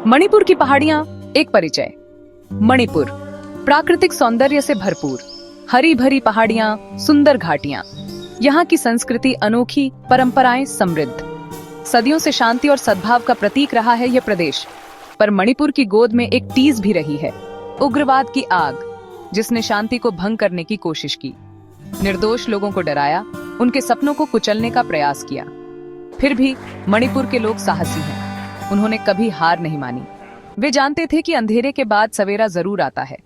मणिपुर की पहाड़ियां एक परिचय। मणिपुर प्राकृतिक सौंदर्य से भरपूर, हरी भरी पहाड़ियां, सुंदर घाटियां। यहाँ की संस्कृति अनोखी, परंपराएं समृद्ध। सदियों से शांति और सद्भाव का प्रतीक रहा है यह प्रदेश। पर मणिपुर की गोद में एक टीस भी रही है, उग्रवाद की आग, जिसने शांति को भंग करने की कोशिश की, निर्दोष लोगों को डराया, उनके सपनों को कुचलने का प्रयास किया। फिर भी मणिपुर के लोग साहसी हैं। उन्होंने कभी हार नहीं मानी। वे जानते थे कि अंधेरे के बाद सवेरा जरूर आता है।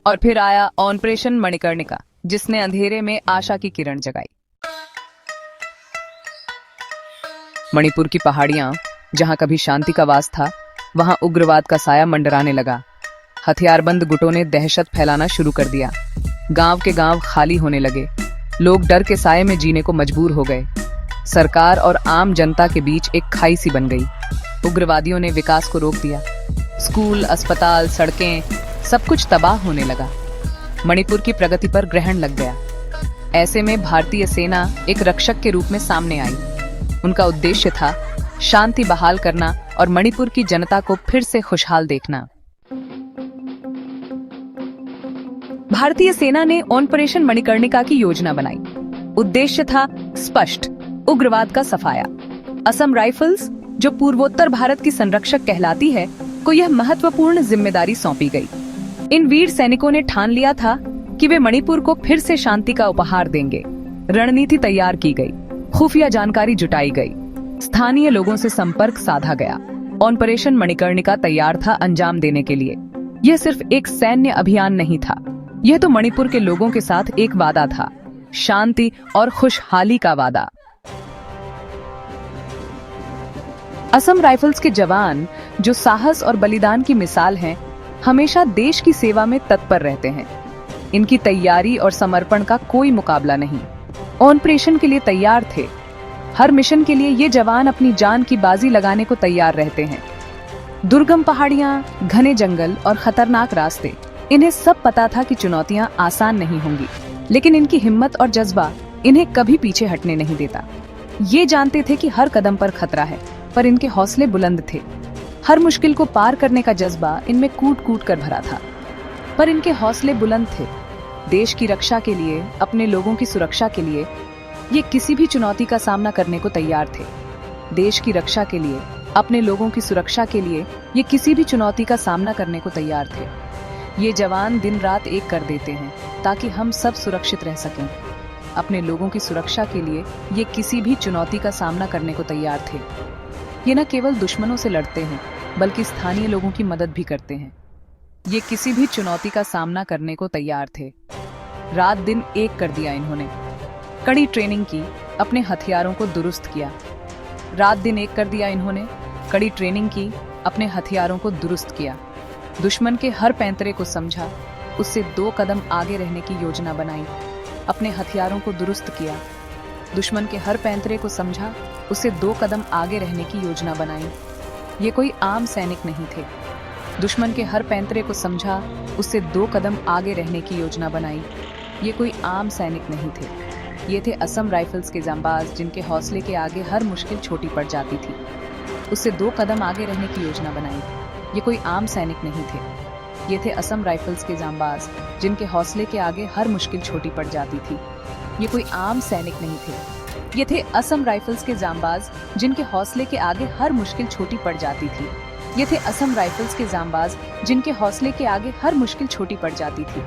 और फिर आया ऑपरेशन मणिकर्णिका, जिसने अंधेरे में आशा की किरण जगाई। मणिपुर की पहाड़ियां, जहां कभी शांति का वास था, वहां उग्रवाद का साया मंडराने लगा। हथियारबंद गुटों ने दहशत फैलाना शुरू कर दिया। गांव के गांव खाली होने लगे। लोग डर के साये में जीने को मजबूर हो गए। सरकार और आम जनता के बीच एक खाई सी बन गई। उग्रवादियों ने विकास को रोक दिया। स्कूल, अस्पताल, सड़कें, सब कुछ तबाह होने लगा। मणिपुर की प्रगति पर ग्रहण लग गया। ऐसे में भारतीय सेना एक रक्षक के रूप में सामने आई। उनका उद्देश्य था शांति बहाल करना और मणिपुर की जनता को फिर से खुशहाल देखना। भारतीय सेना ने ऑपरेशन मणिकर्णिका की योजना बनाई। उद्देश्य था स्पष्ट, उग्रवाद का सफाया। असम राइफल्स, जो पूर्वोत्तर भारत की संरक्षक कहलाती है, को यह महत्वपूर्ण जिम्मेदारी सौंपी गई। इन वीर सैनिकों ने ठान लिया था कि वे मणिपुर को फिर से शांति का उपहार देंगे। रणनीति तैयार की गई, खुफिया जानकारी जुटाई गई, स्थानीय लोगों से संपर्क साधा गया। ऑपरेशन मणिकर्णिका तैयार था अंजाम देने के लिए। यह सिर्फ एक सैन्य अभियान नहीं था, यह तो मणिपुर के लोगों के साथ एक वादा था, शांति और खुशहाली का वादा। असम राइफल्स के जवान, जो साहस और बलिदान की मिसाल हैं, हमेशा देश की सेवा में तत्पर रहते हैं। इनकी तैयारी और समर्पण का कोई मुकाबला नहीं। ऑपरेशन के लिए तैयार थे। हर मिशन के लिए ये जवान अपनी जान की बाजी लगाने को तैयार रहते हैं। दुर्गम पहाड़ियां, घने जंगल और खतरनाक रास्ते, इन्हें सब पता था कि चुनौतियां आसान नहीं होंगी, लेकिन इनकी हिम्मत और जज्बा इन्हें कभी पीछे हटने नहीं देता। ये जानते थे कि हर कदम पर खतरा है, पर इनके हौसले बुलंद थे। हर मुश्किल को पार करने का जज्बा इनमें कूट कूट कर भरा था, पर इनके हौसले बुलंद थे। देश की रक्षा के लिए, अपने लोगों की सुरक्षा के लिए ये किसी भी चुनौती का सामना करने को तैयार थे। देश की रक्षा के लिए, अपने लोगों की सुरक्षा के लिए ये किसी भी चुनौती का सामना करने को तैयार थे। ये जवान दिन रात एक कर देते हैं ताकि हम सब सुरक्षित रह सकें। अपने लोगों की सुरक्षा के लिए ये किसी भी चुनौती का सामना करने को तैयार थे। ये न केवल दुश्मनों से लड़ते हैं, बल्कि स्थानीय लोगों की मदद भी करते हैं। ये किसी भी चुनौती का सामना करने को तैयार थे। रात दिन एक कर दिया इन्होंने। कड़ी ट्रेनिंग की, अपने हथियारों को दुरुस्त किया। रात दिन एक कर दिया इन्होंने। कड़ी ट्रेनिंग की, अपने हथियारों को दुरुस्त किया। दुश्मन के हर पैंतरे को समझा, उससे 2 कदम आगे रहने की योजना बनाई। अपने हथियारों को दुरुस्त किया। दुश्मन के हर पैंतरे को समझा, उससे 2 कदम आगे रहने की योजना बनाई। ये कोई आम सैनिक नहीं थे। दुश्मन के हर पैंतरे को समझा, उससे 2 कदम आगे रहने की योजना बनाई। ये कोई आम सैनिक नहीं थे। ये थे असम राइफल्स के जांबाज, जिनके हौसले के आगे हर मुश्किल छोटी पड़ जाती थी। उससे 2 कदम आगे रहने की योजना बनाई। ये कोई आम सैनिक नहीं थे। ये थे असम राइफल्स के जांबाज, जिनके हौसले के आगे हर मुश्किल छोटी पड़ जाती थी। ये कोई आम सैनिक नहीं थे। ये थे असम राइफल्स के जांबाज, जिनके हौसले के आगे हर मुश्किल छोटी पड़ जाती थी। ये थे असम राइफल्स के जांबाज, जिनके हौसले के आगे हर मुश्किल छोटी पड़ जाती थी।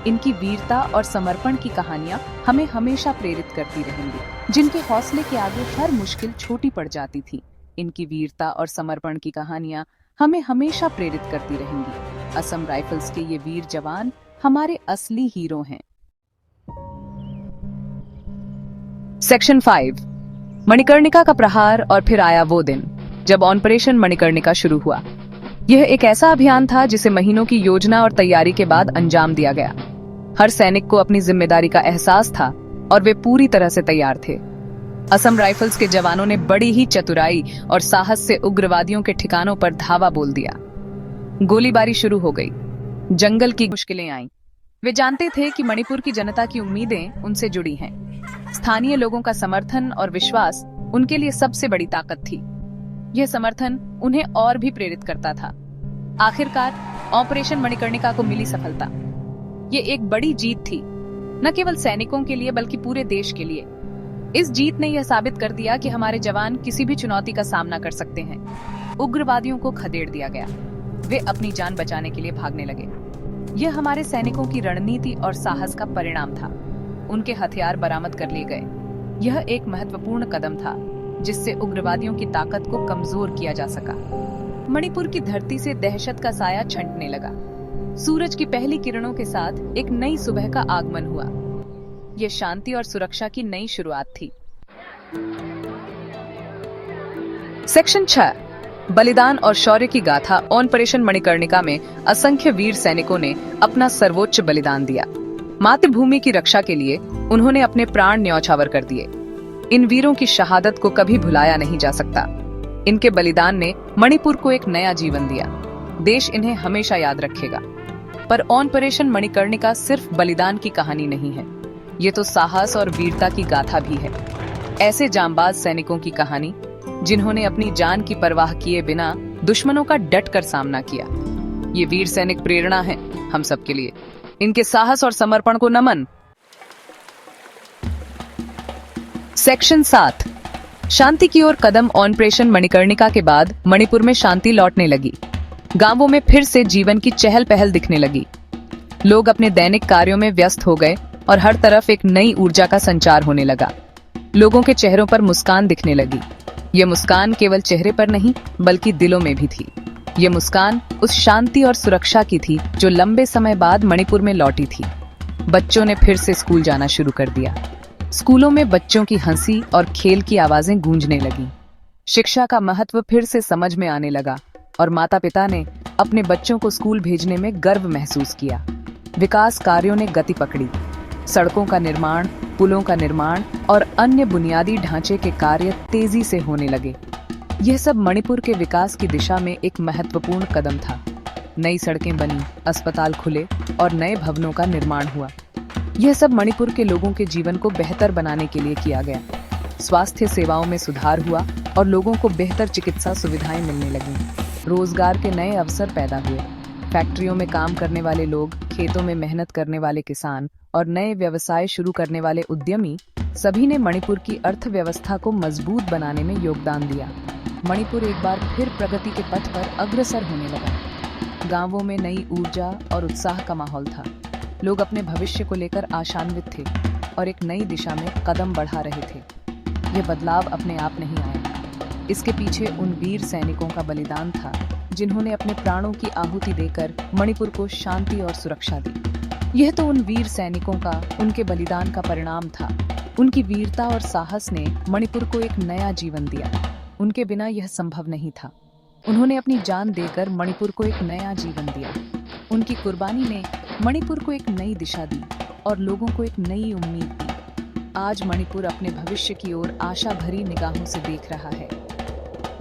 इनकी वीरता और समर्पण की कहानियां हमें हमेशा प्रेरित करती रहेंगी। जिनके हौसले के आगे हर मुश्किल छोटी पड़ जाती थी। इनकी वीरता और समर्पण की कहानियां हमें हमेशा प्रेरित करती रहेंगी। असम राइफल्स के ये वीर जवान हमारे असली हीरो हैं। सेक्शन 5, मणिकर्णिका का प्रहार। और फिर आया वो दिन जब ऑपरेशन मणिकर्णिका शुरू हुआ। यह एक ऐसा अभियान था जिसे महीनों की योजना और तैयारी के बाद अंजाम दिया गया। हर सैनिक को अपनी जिम्मेदारी का एहसास था और वे पूरी तरह से तैयार थे। असम राइफल्स के जवानों ने बड़ी ही चतुराई और साहस से उग्रवादियों के ठिकानों पर धावा बोल दिया। गोलीबारी शुरू हो गई। जंगल की मुश्किलें आईं। वे जानते थे कि मणिपुर की जनता की उम्मीदें उनसे जुड़ी हैं। स्थानीय लोगों का समर्थन और विश्वास उनके लिए सबसे बड़ी ताकत थी। यह समर्थन उन्हें और भी प्रेरित करता था। आखिरकार ऑपरेशन मणिकर्णिका को मिली सफलता। ये एक बड़ी जीत थी, न केवल सैनिकों के लिए बल्कि पूरे देश के लिए। इस जीत ने यह साबित कर दिया कि हमारे जवान किसी भी चुनौती का सामना कर सकते हैं। उग्रवादियों को खदेड़ दिया गया, वे अपनी जान बचाने के लिए भागने लगे। यह हमारे सैनिकों की रणनीति और साहस का परिणाम था। उनके हथियार बरामद कर लिए गए। यह एक महत्वपूर्ण कदम था जिससे उग्रवादियों की ताकत को कमजोर किया जा सका। मणिपुर की धरती से दहशत का साया छंटने लगा। सूरज की पहली किरणों के साथ एक नई सुबह का आगमन हुआ। यह शांति और सुरक्षा की नई शुरुआत थी। सेक्शन 6 बलिदान और शौर्य की गाथा। ऑपरेशन मणिकर्णिका में असंख्य वीर सैनिकों ने अपना सर्वोच्च बलिदान दिया। मातृभूमि की रक्षा के लिए उन्होंने अपने प्राण न्यौछावर कर दिए। इन वीरों की शहादत को कभी भुलाया नहीं जा सकता। इनके बलिदान ने मणिपुर को एक नया जीवन दिया। देश इन्हें हमेशा याद रखेगा। पर ऑपरेशन मणिकर्णिका सिर्फ बलिदान की कहानी नहीं है, ये तो साहस और वीरता की गाथा भी है। ऐसे जांबाज सैनिकों की कहानी जिन्होंने अपनी जान की परवाह किए बिना दुश्मनों का डटकर सामना किया। ये वीर सैनिक प्रेरणा है हम सबके लिए। इनके साहस और समर्पण को नमन। सेक्शन 7 शांति की ओर कदम। ऑपरेशन मणिकर्णिका के बाद मणिपुर में शांति लौटने लगी। गांवों में फिर से जीवन की चहल पहल दिखने लगी। लोग अपने दैनिक कार्यों में व्यस्त हो गए और हर तरफ एक नई ऊर्जा का संचार होने लगा। लोगों के चेहरों पर मुस्कान दिखने लगी। ये मुस्कान केवल चेहरे पर नहीं बल्कि दिलों में भी थी। ये मुस्कान उस शांति और सुरक्षा की थी जो लंबे समय बाद मणिपुर में लौटी थी। बच्चों ने फिर से स्कूल जाना शुरू कर दिया। स्कूलों में बच्चों की हंसी और खेल की आवाजें गूंजने लगी। शिक्षा का महत्व फिर से समझ में आने लगा और माता पिता ने अपने बच्चों को स्कूल भेजने में गर्व महसूस किया। विकास कार्यों ने गति पकड़ी। सड़कों का निर्माण, पुलों का निर्माण और अन्य बुनियादी ढांचे के कार्य तेजी से होने लगे। यह सब मणिपुर के विकास की दिशा में एक महत्वपूर्ण कदम था। नई सड़कें बनी, अस्पताल खुले और नए भवनों का निर्माण हुआ। यह सब मणिपुर के लोगों के जीवन को बेहतर बनाने के लिए किया गया। स्वास्थ्य सेवाओं में सुधार हुआ और लोगों को बेहतर चिकित्सा सुविधाएं मिलने लगीं। रोजगार के नए अवसर पैदा हुए। फैक्ट्रियों में काम करने वाले लोग, खेतों में मेहनत करने वाले किसान और नए व्यवसाय शुरू करने वाले उद्यमी, सभी ने मणिपुर की अर्थव्यवस्था को मजबूत बनाने में योगदान दिया। मणिपुर एक बार फिर प्रगति के पथ पर अग्रसर होने लगा। गांवों में नई ऊर्जा और उत्साह का माहौल था। लोग अपने भविष्य को लेकर आशान्वित थे और एक नई दिशा में कदम बढ़ा रहे थे। यह बदलाव अपने आप नहीं आया। इसके पीछे उन वीर सैनिकों का बलिदान था जिन्होंने अपने प्राणों की आहुति देकर मणिपुर को शांति और सुरक्षा दी। यह तो उन वीर सैनिकों का, उनके बलिदान का परिणाम था। उनकी वीरता और साहस ने मणिपुर को एक नया जीवन दिया। उनके बिना यह संभव नहीं था। उन्होंने अपनी जान देकर मणिपुर को एक नया जीवन दिया। उनकी कुर्बानी ने मणिपुर को एक नई दिशा दी और लोगों को एक नई उम्मीद दी। आज मणिपुर अपने भविष्य की ओर आशा भरी निगाहों से देख रहा है।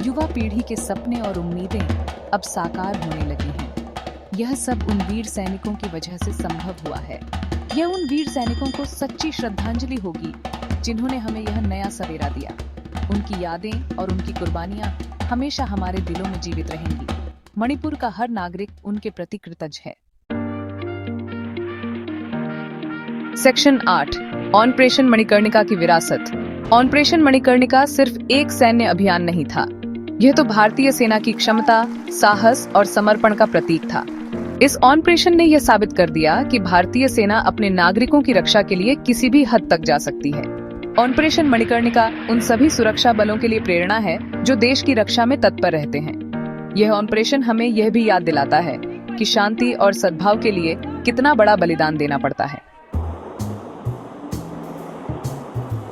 युवा पीढ़ी के सपने और उम्मीदें अब साकार होने लगी हैं। यह सब उन वीर सैनिकों की वजह से संभव हुआ है। यह उन वीर सैनिकों को सच्ची श्रद्धांजलि होगी जिन्होंने हमें यह नया सवेरा दिया। उनकी यादें और उनकी कुर्बानियां हमेशा हमारे दिलों में जीवित रहेंगी। मणिपुर का हर नागरिक उनके प्रति कृतज्ञ है। सेक्शन 8 ऑपरेशन मणिकर्णिका की विरासत। ऑपरेशन मणिकर्णिका सिर्फ एक सैन्य अभियान नहीं था। यह तो भारतीय सेना की क्षमता, साहस और समर्पण का प्रतीक था। इस ऑपरेशन ने यह साबित कर दिया कि भारतीय सेना अपने नागरिकों की रक्षा के लिए किसी भी हद तक जा सकती है। ऑपरेशन मणिकर्णिका उन सभी सुरक्षा बलों के लिए प्रेरणा है जो देश की रक्षा में तत्पर रहते हैं। यह ऑपरेशन हमें यह भी याद दिलाता है कि शांति और सद्भाव के लिए कितना बड़ा बलिदान देना पड़ता है।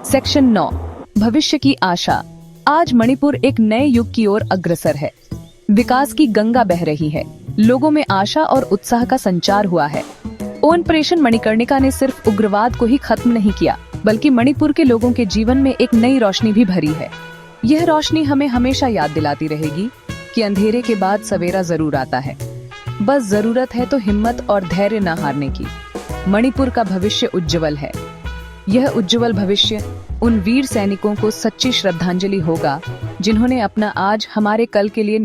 सेक्शन 9 भविष्य की आशा। आज मणिपुर एक नए युग की ओर अग्रसर है। विकास की गंगा बह रही है। लोगों में आशा और उत्साह का संचार हुआ है। ऑपरेशन मणिकर्णिका ने सिर्फ उग्रवाद को ही खत्म नहीं किया बल्कि मणिपुर के लोगों के जीवन में एक नई रोशनी भी भरी है। यह रोशनी हमें हमेशा याद दिलाती रहेगी कि अंधेरे के बाद सवेरा जरूर आता है। बस जरूरत है तो हिम्मत और धैर्य न हारने की। मणिपुर का भविष्य उज्जवल है। यह उज्जवल भविष्य उन वीर सैनिकों को सच्ची श्रद्धांजलि होगा जिन्होंने अपना आज हमारे कल के लिए